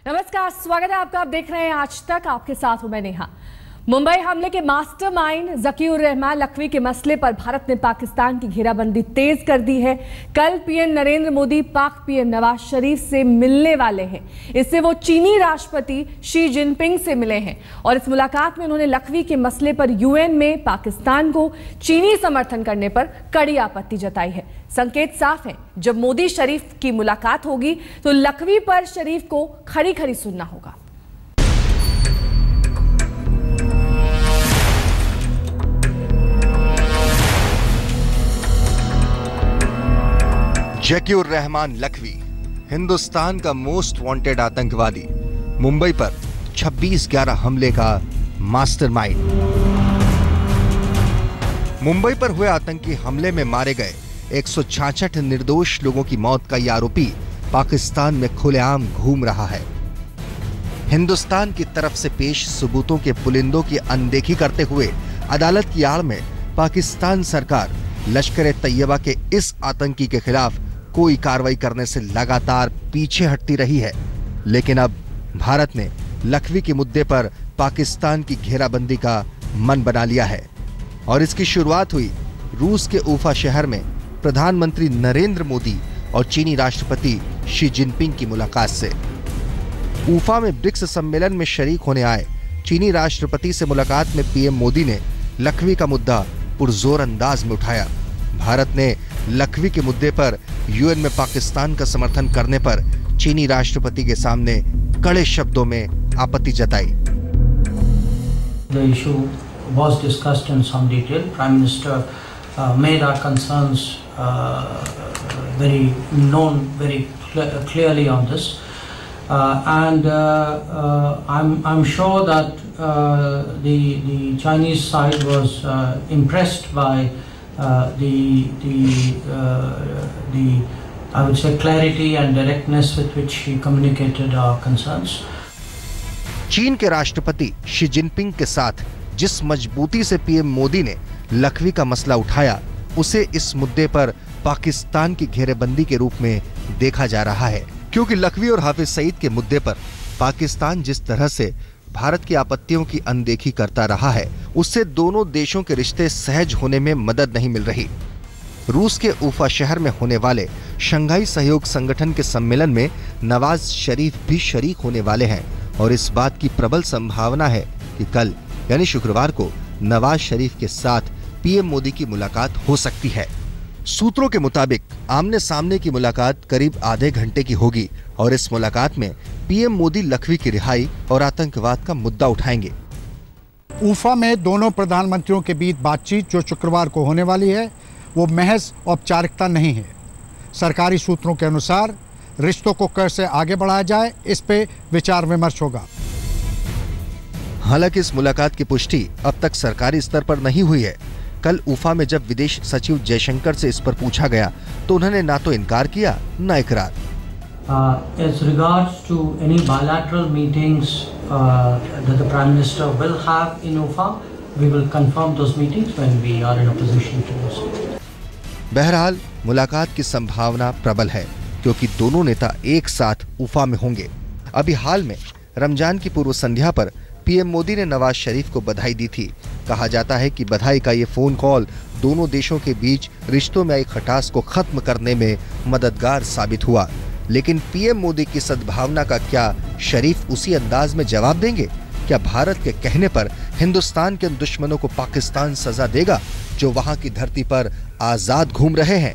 नमस्कार, स्वागत है आपका। आप देख रहे हैं आज तक, आपके साथ हूं मैं नेहा। मुंबई हमले के मास्टरमाइंड ज़कीउर-रहमान लखवी के मसले पर भारत ने पाकिस्तान की घेराबंदी तेज कर दी है। कल पीएम नरेंद्र मोदी पाक पीएम नवाज शरीफ से मिलने वाले हैं। इससे वो चीनी राष्ट्रपति शी जिनपिंग से मिले हैं और इस मुलाकात में उन्होंने लखवी के मसले पर यूएन में पाकिस्तान को चीनी समर्थन करने पर कड़ी आपत्ति जताई है। संकेत साफ है, जब मोदी शरीफ की मुलाकात होगी तो लखवी पर शरीफ को खरी खरी सुनना होगा। ज़कीउर-रहमान लखवी हिंदुस्तान का मोस्ट वांटेड आतंकवादी, मुंबई पर 26/11 हमले का मास्टरमाइंड। मुंबई पर हुए आतंकी हमले में मारे गए 166 निर्दोष लोगों की मौत का यह आरोपी पाकिस्तान में खुलेआम घूम रहा है। हिंदुस्तान की तरफ से पेश सबूतों के पुलिंदों की अनदेखी करते हुए अदालत की आड़ में पाकिस्तान सरकार लश्कर-ए-तैयबा के इस आतंकी के खिलाफ कोई कार्रवाई करने से लगातार पीछे हटती रही है। लेकिन अब भारत ने लखवी के मुद्दे पर पाकिस्तान की घेराबंदी का मन बना लिया है और इसकी शुरुआत हुई रूस के ऊफा शहर में प्रधानमंत्री नरेंद्र मोदी और चीनी राष्ट्रपति शी जिनपिंग की मुलाकात से। ऊफा में ब्रिक्स सम्मेलन में शरीक होने आए चीनी राष्ट्रपति से मुलाकात में पीएम मोदी ने लखवी का मुद्दा पुरजोर अंदाज में उठाया। भारत ने लखवी के मुद्दे पर यूएन में पाकिस्तान का समर्थन करने पर चीनी राष्ट्रपति के सामने कड़े शब्दों में आपत्ति जताई। The issue was discussed in some detail. Prime Minister made our concerns very known very clearly on this, and I'm sure that the Chinese side was impressed by the I would say clarity and directness with which he communicated our concerns. चीन के राष्ट्रपति Xi Jinping के साथ जिस मजबूती से PM Modi ने लखवी का मसला उठाया, उसे इस मुद्दे पर पाकिस्तान की घेरेबंदी के रूप में देखा जा रहा है, क्योंकि लखवी और हाफिज सईद के मुद्दे पर पाकिस्तान जिस तरह से भारत की आपत्तियों की अनदेखी करता रहा है, उससे दोनों देशों के रिश्ते सहज होने में मदद नहीं मिल रही। रूस के ऊफा शहर में होने वाले शंघाई सहयोग संगठन के सम्मेलन में नवाज शरीफ भी शरीक होने वाले हैं और इस बात की प्रबल संभावना है कि कल यानी शुक्रवार को नवाज शरीफ के साथ पीएम मोदी की मुलाकात हो सकती है। सूत्रों के मुताबिक आमने सामने की मुलाकात करीब आधे घंटे की होगी और इस मुलाकात में पीएम मोदी लखवी की रिहाई और आतंकवाद का मुद्दा उठाएंगे। ऊफा में दोनों प्रधानमंत्रियों के बीच बातचीत जो शुक्रवार को होने वाली है, वो महज औपचारिकता नहीं है। सरकारी सूत्रों के अनुसार रिश्तों को कैसे आगे बढ़ाया जाए, इस पे विचार विमर्श होगा। हालांकि इस मुलाकात की पुष्टि अब तक सरकारी स्तर पर नहीं हुई है। कल ऊफा में जब विदेश सचिव जयशंकर से इस पर पूछा गया तो उन्होंने ना तो इनकार किया न इकरार। As regards to any bilateral meetings that the Prime Minister will have in Ufa, we will confirm those meetings when we are in a position to do so. बहरहाल मुलाकात की संभावना प्रबल है क्योंकि दोनों नेता एक साथ ऊफा में होंगे। अभी हाल में रमजान की पूर्व संध्या पर पीएम मोदी ने नवाज शरीफ को बधाई दी थी। कहा जाता है कि बधाई का ये फोन कॉल दोनों देशों के बीच रिश्तों में आई खटास को खत्म करने में मददगार साबित हुआ। लेकिन पीएम मोदी की सद्भावना का क्या शरीफ उसी अंदाज में जवाब देंगे? क्या भारत के कहने पर हिंदुस्तान के दुश्मनों को पाकिस्तान सजा देगा जो वहां की धरती पर आजाद घूम रहे हैं?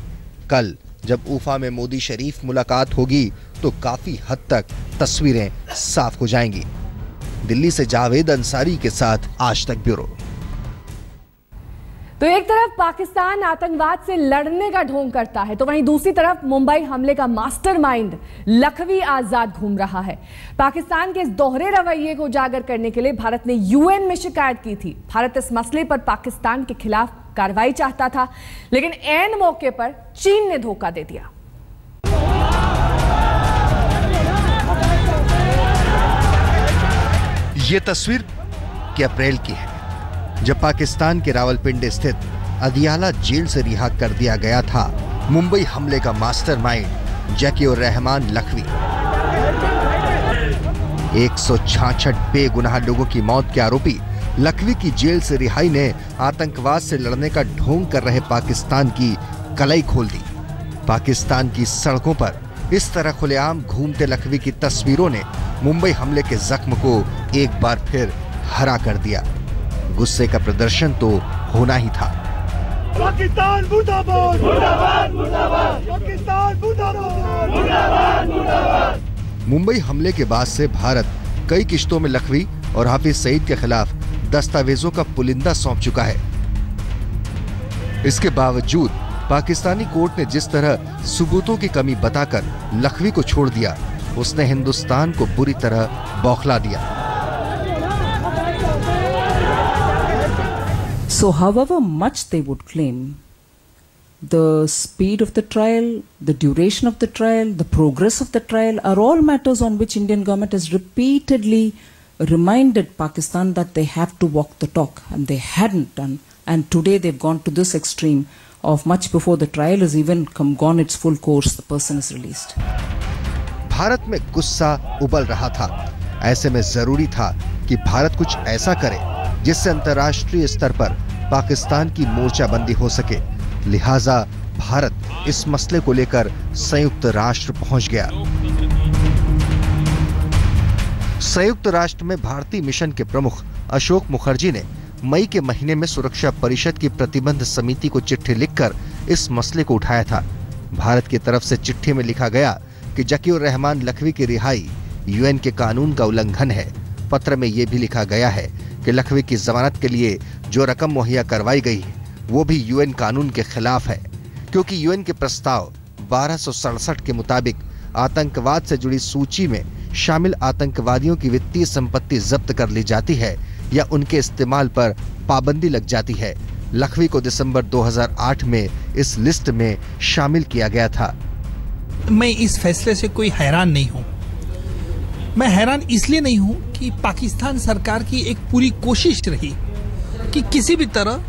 कल जब ऊफा में मोदी शरीफ मुलाकात होगी तो काफी हद तक तस्वीरें साफ हो जाएंगी। दिल्ली से जावेद अंसारी के साथ आज तक ब्यूरो। तो एक तरफ पाकिस्तान आतंकवाद से लड़ने का ढोंग करता है, तो वहीं दूसरी तरफ मुंबई हमले का मास्टरमाइंड लखवी आजाद घूम रहा है। पाकिस्तान के इस दोहरे रवैये को उजागर करने के लिए भारत ने यूएन में शिकायत की थी। भारत इस मसले पर पाकिस्तान के खिलाफ कार्रवाई चाहता था, लेकिन ऐन मौके पर चीन ने धोखा दे दिया। ये तस्वीर के अप्रैल की है, जब पाकिस्तान के रावलपिंडी स्थित अदियाला जेल से रिहा कर दिया गया था मुंबई हमले का मास्टरमाइंड ज़कीउर-रहमान लखवी। 166 बेगुनाह लोगों की मौत के आरोपी लखवी की जेल से रिहाई ने आतंकवाद से लड़ने का ढोंग कर रहे पाकिस्तान की कलाई खोल दी। पाकिस्तान की सड़कों पर इस तरह खुलेआम घूमते लखवी की तस्वीरों ने मुंबई हमले के जख्म को एक बार फिर हरा कर दिया। गुस्से का प्रदर्शन तो होना ही था। पाकिस्तान मुर्दाबाद, मुर्दाबाद, मुर्दाबाद, पाकिस्तान मुर्दाबाद, मुर्दाबाद, मुर्दाबाद। मुंबई हमले के बाद से भारत कई किश्तों में लखवी और हाफिज सईद के खिलाफ दस्तावेजों का पुलिंदा सौंप चुका है। इसके बावजूद पाकिस्तानी कोर्ट ने जिस तरह सबूतों की कमी बताकर लखवी को छोड़ दिया, उसने हिंदुस्तान को बुरी तरह बौखला दिया। So however much they would claim, the speed of the trial, the duration of the trial, the progress of the trial are all matters on which Indian government has repeatedly reminded Pakistan that they have to walk the talk, and they hadn't done. And today they've gone to this extreme of much before the trial has even gone its full course, the person is released. Bharat में गुस्सा उबल रहा था। ऐसे में जरूरी था कि भारत कुछ ऐसा करे जिससे अंतर्राष्ट्रीय स्तर पर पाकिस्तान की मोर्चाबंदी हो सके। लिहाजा भारत इस मसले को लेकर संयुक्त राष्ट्र पहुंच गया। संयुक्त राष्ट्र में भारतीय मिशन के प्रमुख अशोक मुखर्जी ने मई के महीने में सुरक्षा परिषद की प्रतिबंध समिति को चिट्ठी लिखकर इस मसले को उठाया था। भारत की तरफ से चिट्ठी में लिखा गया कि जकीउर रहमान लखवी की रिहाई यूएन के कानून का उल्लंघन है। पत्र में यह भी लिखा गया है कि लखवी की जमानत के लिए जो रकम मुहैया करवाई गई है वो भी यूएन कानून के खिलाफ है, क्योंकि यूएन के प्रस्ताव 1267 के मुताबिक आतंकवाद से जुड़ी सूची में शामिल आतंकवादियों की वित्तीय संपत्ति जब्त कर ली जाती है या उनके इस्तेमाल पर पाबंदी लग जाती है। लखवी को दिसंबर 2008 में इस लिस्ट में शामिल किया गया था। मैं इस फैसले से कोई हैरान नहीं हूं। मैं हैरान इसलिए नहीं हूं कि पाकिस्तान सरकार की एक पूरी कोशिश रही कि किसी भी तरह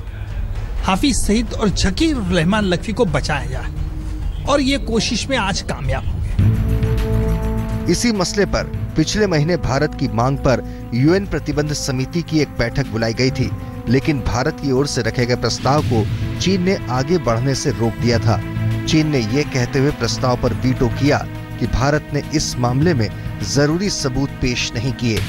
हाफिज सईद और जकीउर रहमान लखवी को बचाया जाए, और ये कोशिश में आज कामयाब हो गए। इसी मसले पर पिछले महीने भारत की मांग पर यूएन प्रतिबंध समिति की एक बैठक बुलाई गई थी, लेकिन भारत की ओर से रखे गए प्रस्ताव को चीन ने आगे बढ़ने से रोक दिया था। चीन ने यह कहते हुए प्रस्ताव पर वीटो किया कि भारत ने इस मामले में जरूरी सबूत पेश नहीं किए।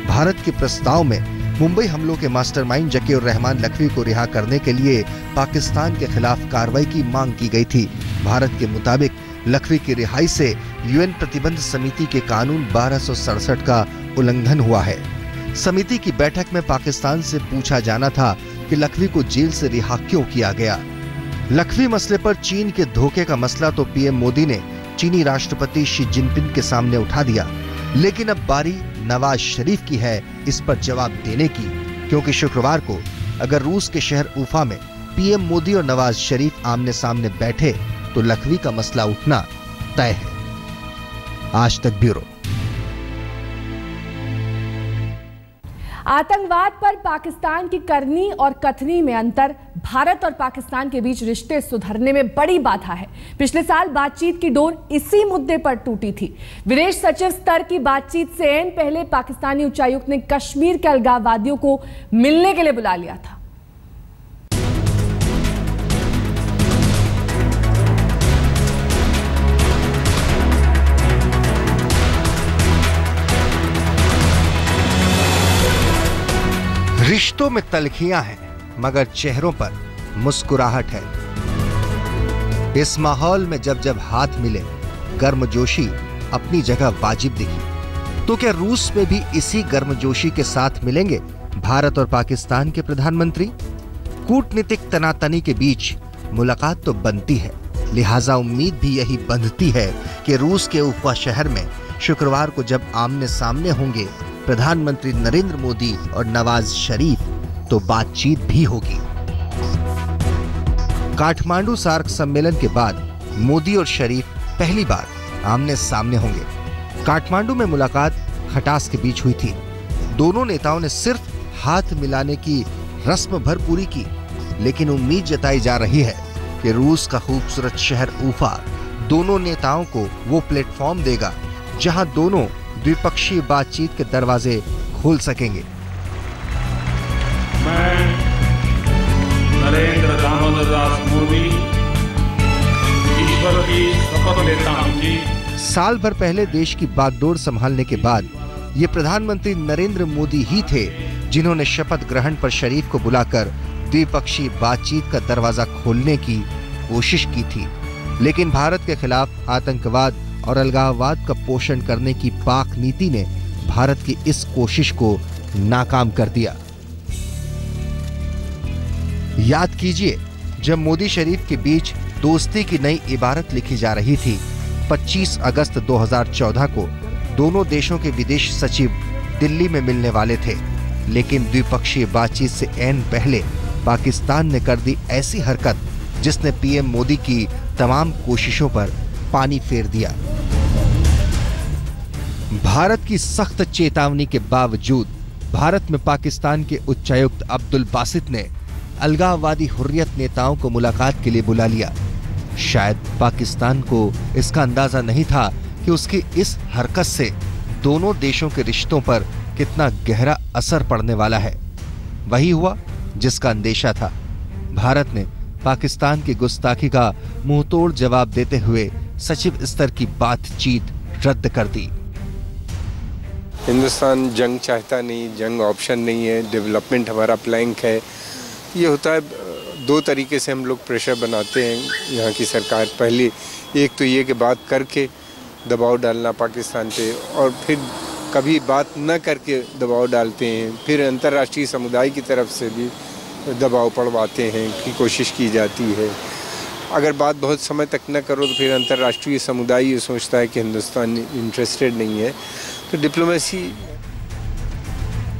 भारत के प्रस्ताव में मुंबई हमलों के मास्टरमाइंड जकीउर रहमान लखवी को रिहा करने के लिए पाकिस्तान के खिलाफ कार्रवाई की मांग की गई थी। भारत के मुताबिक लखवी की रिहाई से यूएन प्रतिबंध समिति के कानून 1267 का उल्लंघन हुआ है। समिति की बैठक में पाकिस्तान से पूछा जाना था कि लखवी को जेल से रिहा क्यों किया गया। लखवी मसले पर चीन के धोखे का मसला तो पीएम मोदी ने चीनी राष्ट्रपति शी जिनपिंग के सामने उठा दिया, लेकिन अब बारी नवाज शरीफ की है इस पर जवाब देने की, क्योंकि शुक्रवार को अगर रूस के शहर उफा में पीएम मोदी और नवाज शरीफ आमने सामने बैठे तो लखवी का मसला उठना तय है। आज तक ब्यूरो। आतंकवाद पर पाकिस्तान की करनी और कथनी में अंतर भारत और पाकिस्तान के बीच रिश्ते सुधरने में बड़ी बाधा है। पिछले साल बातचीत की डोर इसी मुद्दे पर टूटी थी। विदेश सचिव स्तर की बातचीत से ऐन पहले पाकिस्तानी उच्चायुक्त ने कश्मीर के अलगाववादियों को मिलने के लिए बुला लिया था। रिश्तों में तलखियां हैं, मगर चेहरों पर मुस्कुराहट है। इस माहौल में जब जब हाथ मिले, गर्मजोशी अपनी जगह वाजिब दिखी। तो क्या रूस में भी इसी गर्मजोशी के साथ मिलेंगे भारत और पाकिस्तान के प्रधानमंत्री? कूटनीतिक तनातनी के बीच मुलाकात तो बनती है, लिहाजा उम्मीद भी यही बंधती है कि रूस के उफा शहर में शुक्रवार को जब आमने सामने होंगे प्रधानमंत्री नरेंद्र मोदी और नवाज शरीफ, तो बातचीत भी होगी। काठमांडू सार्क सम्मेलन के बाद मोदी और शरीफ पहली बार आमने सामने होंगे। काठमांडू में मुलाकात खटास के बीच हुई थी। दोनों नेताओं ने सिर्फ हाथ मिलाने की रस्म भर पूरी की, लेकिन उम्मीद जताई जा रही है कि रूस का खूबसूरत शहर उफा दोनों नेताओं को वो प्लेटफॉर्म देगा जहां दोनों द्विपक्षीय बातचीत के दरवाजे खोल सकेंगे। मैं नरेंद्र दामोदर दास मोदी ईश्वर की शपथ लेता हूं कि साल भर पहले देश की बागडोर संभालने के बाद ये प्रधानमंत्री नरेंद्र मोदी ही थे जिन्होंने शपथ ग्रहण पर शरीफ को बुलाकर द्विपक्षीय बातचीत का दरवाजा खोलने की कोशिश की थी। लेकिन भारत के खिलाफ आतंकवाद और अलगाववाद का पोषण करने की पाक नीति ने भारत की इस कोशिश को नाकाम कर दिया। याद कीजिए, जब मोदी शरीफ के बीच दोस्ती की नई इबारत लिखी जा रही थी, 25 अगस्त 2014 को दोनों देशों के विदेश सचिव दिल्ली में मिलने वाले थे। लेकिन द्विपक्षीय बातचीत से ऐन पहले पाकिस्तान ने कर दी ऐसी हरकत जिसने पीएम मोदी की तमाम कोशिशों पर पानी फेर दिया। भारत की सख्त चेतावनी के बावजूद भारत में पाकिस्तान के उच्चायुक्त अब्दुल बासित ने अलगाववादी हुर्रियत नेताओं को मुलाकात के लिए बुला लिया। शायद पाकिस्तान को इसका अंदाजा नहीं था कि उसकी इस हरकत से दोनों देशों के रिश्तों पर कितना गहरा असर पड़ने वाला है। वही हुआ जिसका अंदेशा था। भारत ने पाकिस्तान की गुस्ताखी का मुंहतोड़ जवाब देते हुए सचिव स्तर की बातचीत रद्द कर दी। हिंदुस्तान जंग चाहता नहीं, जंग ऑप्शन नहीं है, डेवलपमेंट हमारा प्लैंक है। ये होता है, दो तरीके से हम लोग प्रेशर बनाते हैं यहाँ की सरकार। पहले एक तो ये कि बात करके दबाव डालना पाकिस्तान पे, और फिर कभी बात न करके दबाव डालते हैं, फिर अंतर्राष्ट्रीय समुदाय की तरफ से भी दबाव पड़वाते हैं की कोशिश की जाती है। अगर बात बहुत समय तक न करो तो फिर अंतर्राष्ट्रीय समुदाय ये सोचता है कि हिंदुस्तान इंटरेस्टेड नहीं है। तो डिप्लोमेसी।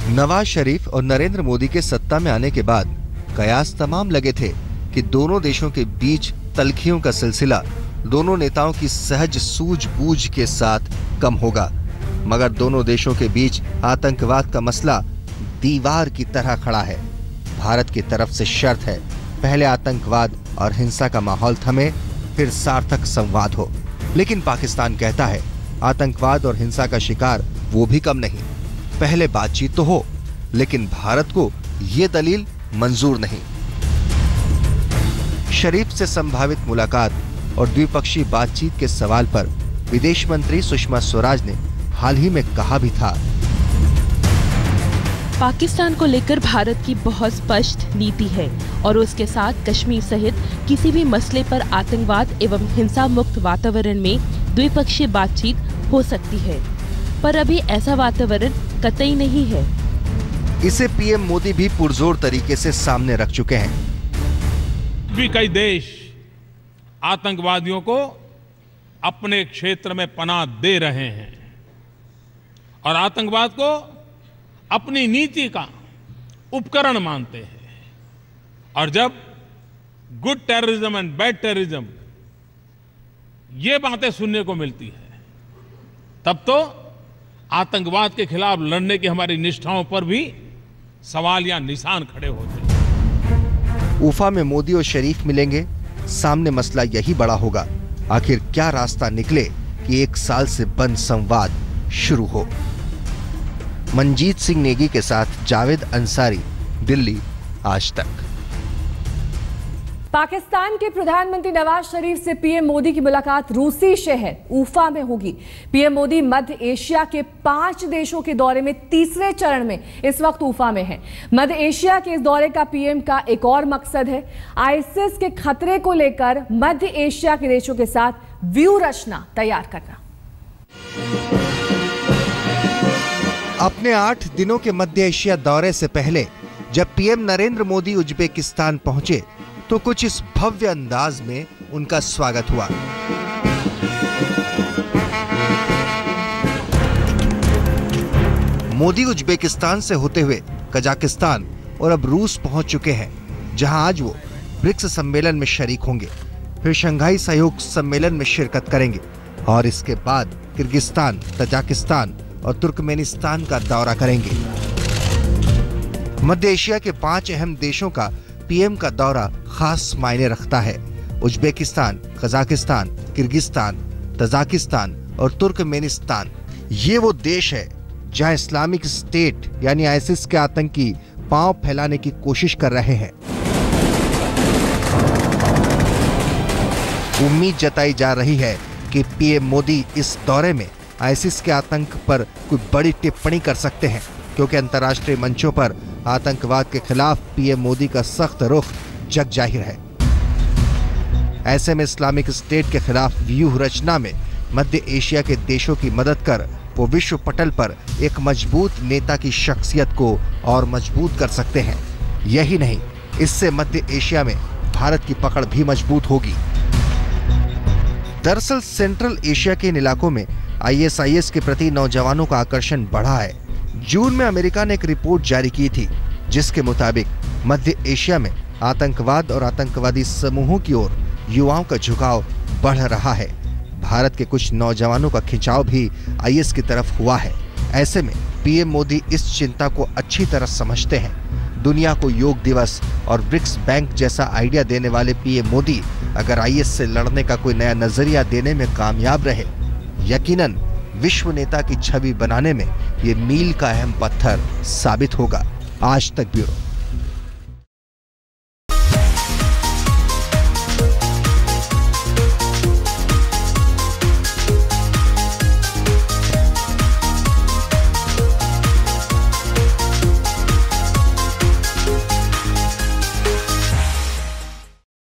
नवाज शरीफ और नरेंद्र मोदी के सत्ता में आने के बाद कयास तमाम लगे थे कि दोनों देशों के बीच तल्खियों का सिलसिला दोनों नेताओं की सहज सूझबूझ के साथ कम होगा। मगर दोनों देशों के बीच आतंकवाद का मसला दीवार की तरह खड़ा है। भारत की तरफ से शर्त है, पहले आतंकवाद और हिंसा का माहौल थमे, फिर सार्थक संवाद हो। लेकिन पाकिस्तान कहता है, आतंकवाद और हिंसा का शिकार वो भी कम नहीं, पहले बातचीत तो हो। लेकिन भारत को ये दलील मंजूर नहीं। शरीफ से संभावित मुलाकात और द्विपक्षीय बातचीत के सवाल पर विदेश मंत्री सुषमा स्वराज ने हाल ही में कहा भी था, पाकिस्तान को लेकर भारत की बहुत स्पष्ट नीति है और उसके साथ कश्मीर सहित किसी भी मसले पर आतंकवाद एवं हिंसा मुक्त वातावरण में द्विपक्षीय बातचीत हो सकती है, पर अभी ऐसा वातावरण कतई नहीं है। इसे पीएम मोदी भी पुरजोर तरीके से सामने रख चुके हैं। भी कई देश आतंकवादियों को अपने क्षेत्र में पनाह दे रहे हैं और आतंकवाद को अपनी नीति का उपकरण मानते हैं। और जब good terrorism and bad terrorism ये बातें सुनने को मिलती है, तब तो आतंकवाद के खिलाफ लड़ने की हमारी निष्ठाओं पर भी सवाल या निशान खड़े होते हैं। उफा में मोदी और शरीफ मिलेंगे, सामने मसला यही बड़ा होगा, आखिर क्या रास्ता निकले कि 1 साल से बंद संवाद शुरू हो। मनजीत सिंह नेगी के साथ जावेद अंसारी, दिल्ली, आज तक। पाकिस्तान के प्रधानमंत्री नवाज शरीफ से पीएम मोदी की मुलाकात रूसी शहर उफा में होगी। पीएम मोदी मध्य एशिया के 5 देशों के दौरे में तीसरे चरण में इस वक्त उफा में है। मध्य एशिया के इस दौरे का पीएम का एक और मकसद है, आईएसआईएस के खतरे को लेकर मध्य एशिया के देशों के साथ व्यूह रचना तैयार करना। अपने 8 दिनों के मध्य एशिया दौरे से पहले जब पीएम नरेंद्र मोदी उज्बेकिस्तान पहुंचे तो कुछ इस भव्य अंदाज में उनका स्वागत हुआ। मोदी उज्बेकिस्तान से होते हुए कजाकिस्तान और अब रूस पहुंच चुके हैं, जहां आज वो ब्रिक्स सम्मेलन में शरीक होंगे, फिर शंघाई सहयोग सम्मेलन में शिरकत करेंगे और इसके बाद किर्गिस्तान, तजाकिस्तान और तुर्कमेनिस्तान का दौरा करेंगे। मध्य एशिया के 5 अहम देशों का पीएम का दौरा खास मायने रखता है। उज्बेकिस्तान, कजाकिस्तान, किर्गिस्तान, तजाकिस्तान और तुर्कमेनिस्तान ये वो देश है जहां इस्लामिक स्टेट यानी आईसिस के आतंकी पांव फैलाने की कोशिश कर रहे हैं। उम्मीद जताई जा रही है कि पीएम मोदी इस दौरे में आईसिस के आतंक पर कोई बड़ी टिप्पणी कर सकते हैं, क्योंकि अंतर्राष्ट्रीय मंचों पर आतंकवाद के खिलाफ पीएम मोदी का सख्त रुख जग जाहिर है। ऐसे में इस्लामिक स्टेट के खिलाफ व्यूह रचना में मध्य एशिया के देशों की मदद कर वो विश्व पटल पर एक मजबूत नेता की शख्सियत को और मजबूत कर सकते हैं। यही नहीं, इससे मध्य एशिया में भारत की पकड़ भी मजबूत होगी। दरअसल सेंट्रल एशिया के इन इलाकों में आईएसआईएस के प्रति नौजवानों का आकर्षण बढ़ा है। जून में अमेरिका ने एक रिपोर्ट जारी की थी, जिसके मुताबिक मध्य एशिया में आतंकवाद और आतंकवादी समूहों की ओर युवाओं का झुकाव बढ़ रहा है। भारत के कुछ नौजवानों का खिंचाव भी आईएस की तरफ हुआ है। ऐसे में पीएम मोदी इस चिंता को अच्छी तरह समझते हैं। दुनिया को योग दिवस और ब्रिक्स बैंक जैसा आइडिया देने वाले पीएम मोदी अगर आईएस से लड़ने का कोई नया नजरिया देने में कामयाब रहे, यकीनन विश्व नेता की छवि बनाने में ये मील का अहम पत्थर साबित होगा। आज तक ब्यूरो।